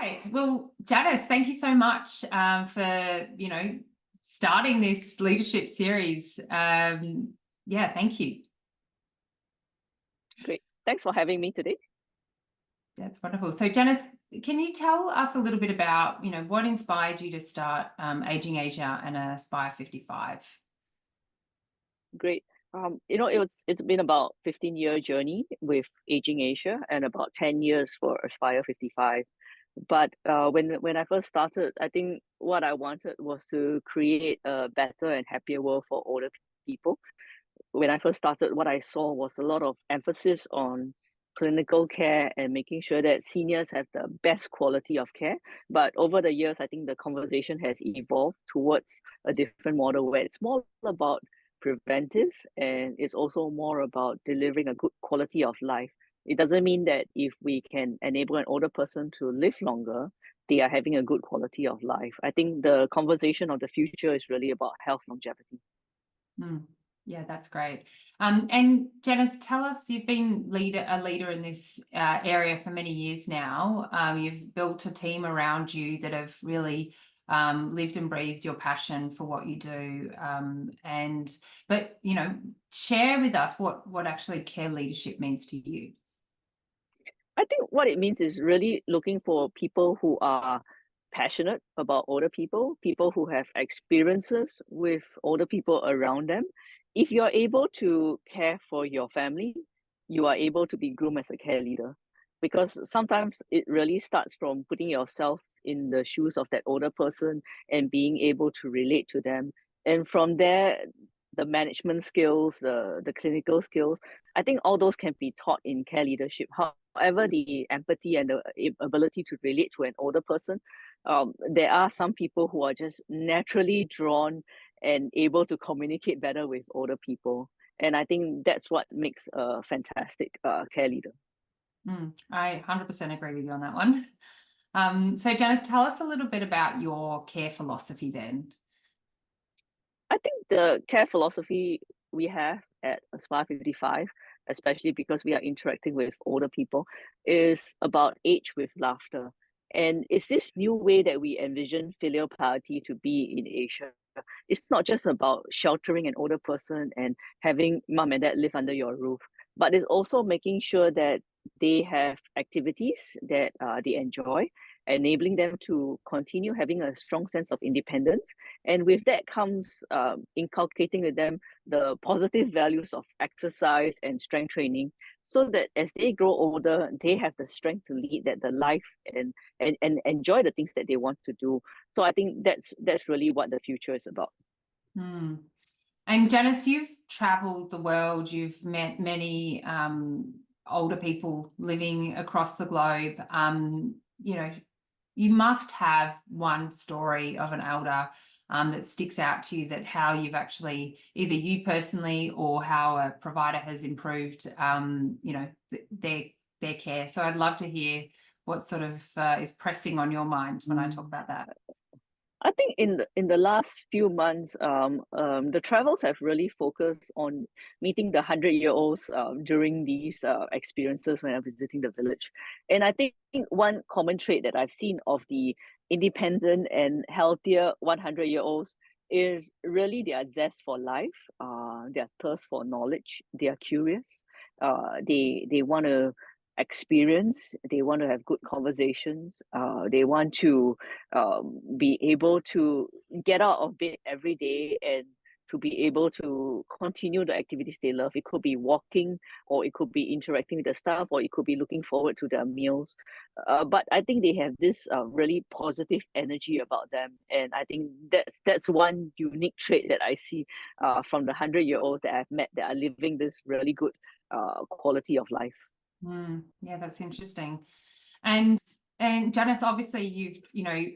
Great. Well, Janice, thank you so much for, starting this leadership series. Yeah, thank you. Great. Thanks for having me today. That's wonderful. So Janice, can you tell us a little bit about, what inspired you to start Aging Asia and Aspire 55? Great. It's been about 15-year journey with Aging Asia and about 10 years for Aspire 55. But when I first started, I think what I wanted was to create a better and happier world for older people. When I first started, what I saw was a lot of emphasis on clinical care and making sure that seniors have the best quality of care. But over the years, I think the conversation has evolved towards a different model where it's more about preventive and it's also more about delivering a good quality of life. It doesn't mean that if we can enable an older person to live longer, they are having a good quality of life. I think the conversation of the future is really about health longevity. Yeah, that's great. And Janice, tell us, you've been a leader in this area for many years now. You've built a team around you that have really lived and breathed your passion for what you do. But share with us what actually care leadership means to you. I think what it means is really looking for people who are passionate about older people, people who have experiences with older people around them. If you're able to care for your family, you are able to be groomed as a care leader. Because sometimes it really starts from putting yourself in the shoes of that older person and being able to relate to them. And from there, the management skills, the clinical skills, I think all those can be taught in care leadership. However, the empathy and the ability to relate to an older person, there are some people who are just naturally drawn and able to communicate better with older people. And I think that's what makes a fantastic care leader. I 100% agree with you on that one. So Janice, tell us a little bit about your care philosophy then. I think the care philosophy we have at Aspire 55, especially because we are interacting with older people, is about age with laughter. And it's this new way that we envision filial piety to be in Asia. It's not just about sheltering an older person and having mom and dad live under your roof, but it's also making sure that they have activities that they enjoy, enabling them to continue having a strong sense of independence. And with that comes inculcating with them the positive values of exercise and strength training, so that as they grow older, they have the strength to lead the life and enjoy the things that they want to do. So I think that's really what the future is about. And Janice, you've traveled the world, you've met many older people living across the globe. You must have one story of an elder that sticks out to you, that how you've actually, either you personally or how a provider has improved, their care. So I'd love to hear what sort of is pressing on your mind when I talk about that. I think in the last few months, the travels have really focused on meeting the 100-year-olds during these experiences when I'm visiting the village. And I think one common trait that I've seen of the independent and healthier 100-year-olds is really their zest for life, their thirst for knowledge. They are curious. They want to experience. They want to have good conversations. They want to be able to get out of bed every day and to be able to continue the activities they love. It could be walking, or it could be interacting with the staff, or it could be looking forward to their meals. But I think they have this really positive energy about them. And I think that's one unique trait that I see from the 100-year-olds that I've met that are living this really good quality of life. Yeah, that's interesting. And Janice, obviously you've,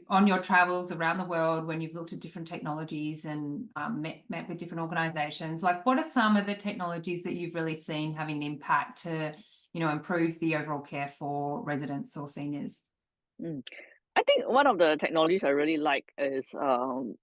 on your travels around the world, when you've looked at different technologies and met with different organizations, like what are some of the technologies that you've really seen having an impact to, improve the overall care for residents or seniors? I think one of the technologies I really like is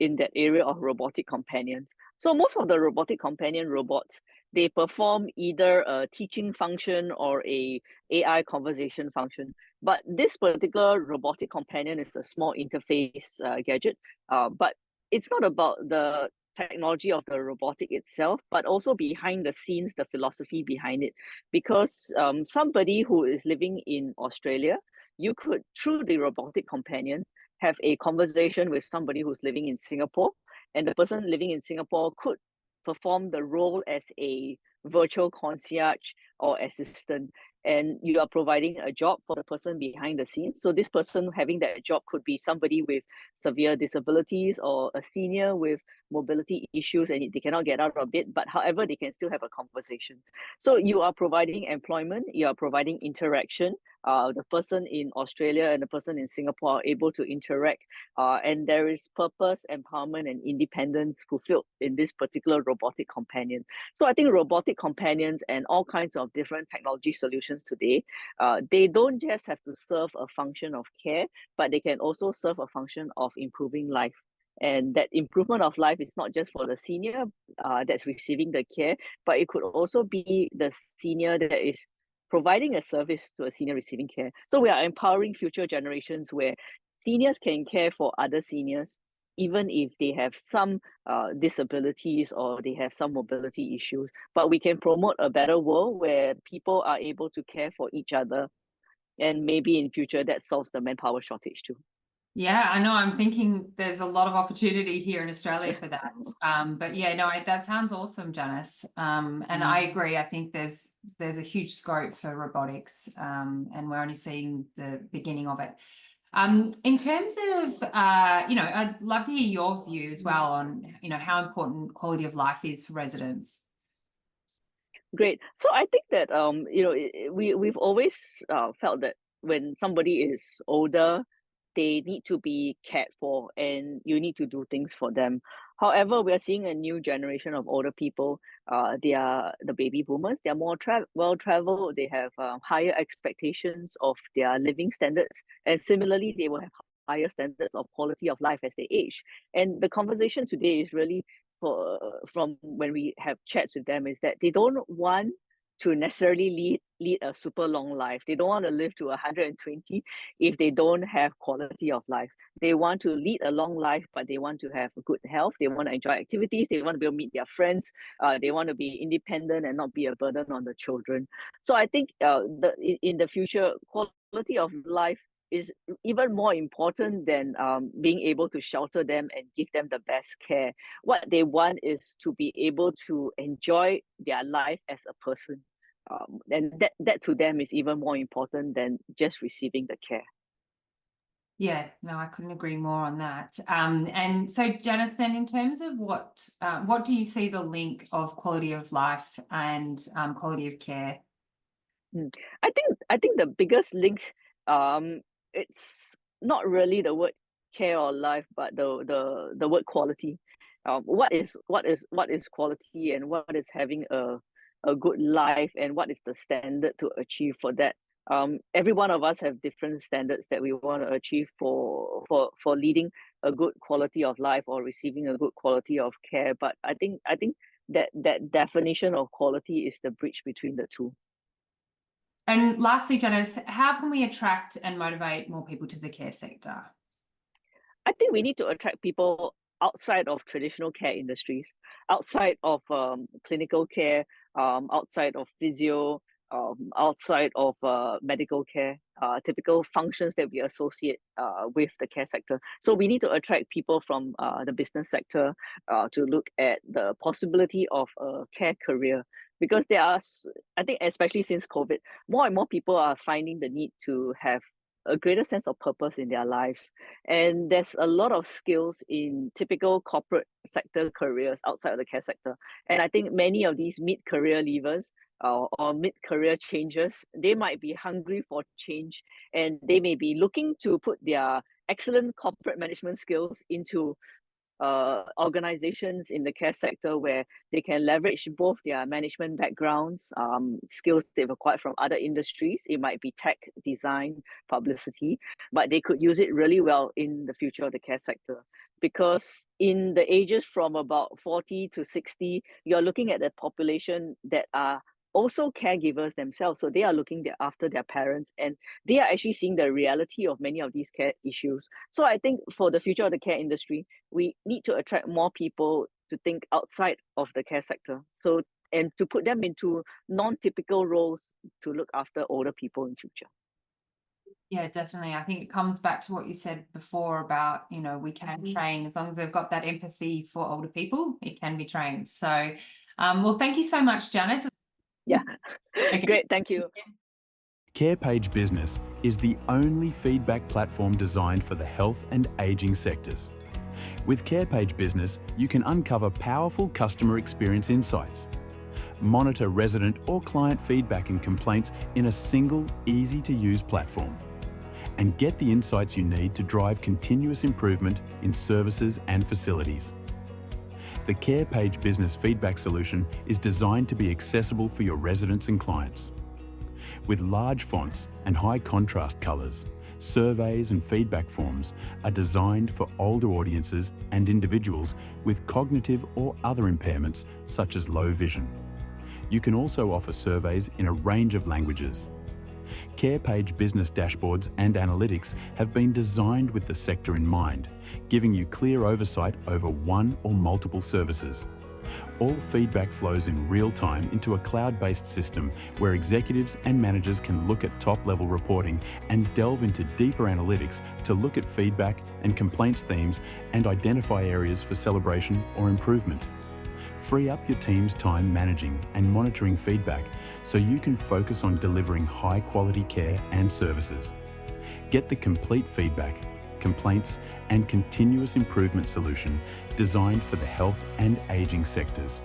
in that area of robotic companions. So most of the robotic companion robots, they perform either a teaching function or a AI conversation function. But this particular robotic companion is a small interface gadget. But it's not about the technology of the robotic itself, but also behind the scenes, the philosophy behind it. Because somebody who is living in Australia, you could, through the robotic companion, have a conversation with somebody who's living in Singapore, and the person living in Singapore could perform the role as a virtual concierge or assistant, and you are providing a job for the person behind the scenes. So this person having that job could be somebody with severe disabilities or a senior with mobility issues and they cannot get out of bed, but however they can still have a conversation. So you are providing employment, you are providing interaction. The person in Australia and the person in Singapore are able to interact, and there is purpose, empowerment, and independence fulfilled in this particular robotic companion. So I think robotic companions and all kinds of different technology solutions today, they don't just have to serve a function of care, but they can also serve a function of improving life. And that improvement of life is not just for the senior that's receiving the care, but it could also be the senior that is providing a service to a senior receiving care. So we are empowering future generations where seniors can care for other seniors, even if they have some disabilities or they have some mobility issues. But we can promote a better world where people are able to care for each other. And maybe in future that solves the manpower shortage too. Yeah, I know. I'm thinking there's a lot of opportunity here in Australia for that. But yeah, no, that sounds awesome, Janice. And I agree. I think there's a huge scope for robotics, and we're only seeing the beginning of it. In terms of, I'd love to hear your view as well on, how important quality of life is for residents. Great. So I think that we've always felt that when somebody is older, they need to be cared for, and you need to do things for them. However, we are seeing a new generation of older people. They are the baby boomers. They are more well traveled. They have higher expectations of their living standards, and similarly, they will have higher standards of quality of life as they age. And the conversation today is really from when we have chats with them is that they don't want to necessarily lead a super long life. They don't want to live to 120 if they don't have quality of life. They want to lead a long life, but they want to have good health. They want to enjoy activities. They want to be able to meet their friends. They want to be independent and not be a burden on the children. So I think in the future, quality of life is even more important than being able to shelter them and give them the best care. What they want is to be able to enjoy their life as a person. And that to them is even more important than just receiving the care. Yeah, no, I couldn't agree more on that. And so, Janice, then in terms of what do you see the link of quality of life and quality of care? I think the biggest link, it's not really the word care or life, but the word quality. What is quality, and what is having a good life, and what is the standard to achieve for that? Every one of us have different standards that we want to achieve for leading a good quality of life or receiving a good quality of care. But I think that definition of quality is the bridge between the two. And lastly, Janice, how can we attract and motivate more people to the care sector? I think we need to attract people outside of traditional care industries, outside of clinical care, outside of physio, outside of medical care, typical functions that we associate with the care sector. So we need to attract people from the business sector to look at the possibility of a care career. Because there are, I think, especially since COVID, more and more people are finding the need to have a greater sense of purpose in their lives. And there's a lot of skills in typical corporate sector careers outside of the care sector. And I think many of these mid-career leavers or mid-career changers, they might be hungry for change, and they may be looking to put their excellent corporate management skills into organizations in the care sector where they can leverage both their management backgrounds, skills they've acquired from other industries. It might be tech, design, publicity, but they could use it really well in the future of the care sector. Because in the ages from about 40 to 60, you're looking at a population that are also caregivers themselves. So they are looking after their parents, and they are actually seeing the reality of many of these care issues. So I think for the future of the care industry, we need to attract more people to think outside of the care sector. So, and to put them into non-typical roles to look after older people in future. Yeah, definitely. I think it comes back to what you said before about, we can train as long as they've got that empathy for older people, it can be trained. So, well, thank you so much, Janice. Yeah, Okay. great, thank you. CarePage Business is the only feedback platform designed for the health and ageing sectors. With CarePage Business, you can uncover powerful customer experience insights, monitor resident or client feedback and complaints in a single, easy-to-use platform, and get the insights you need to drive continuous improvement in services and facilities. The CarePage Business Feedback solution is designed to be accessible for your residents and clients. With large fonts and high contrast colours, surveys and feedback forms are designed for older audiences and individuals with cognitive or other impairments such as low vision. You can also offer surveys in a range of languages. CarePage business dashboards and analytics have been designed with the sector in mind, giving you clear oversight over one or multiple services. All feedback flows in real time into a cloud-based system where executives and managers can look at top-level reporting and delve into deeper analytics to look at feedback and complaints themes and identify areas for celebration or improvement. Free up your team's time managing and monitoring feedback so you can focus on delivering high-quality care and services. Get the complete feedback, complaints and continuous improvement solution designed for the health and ageing sectors.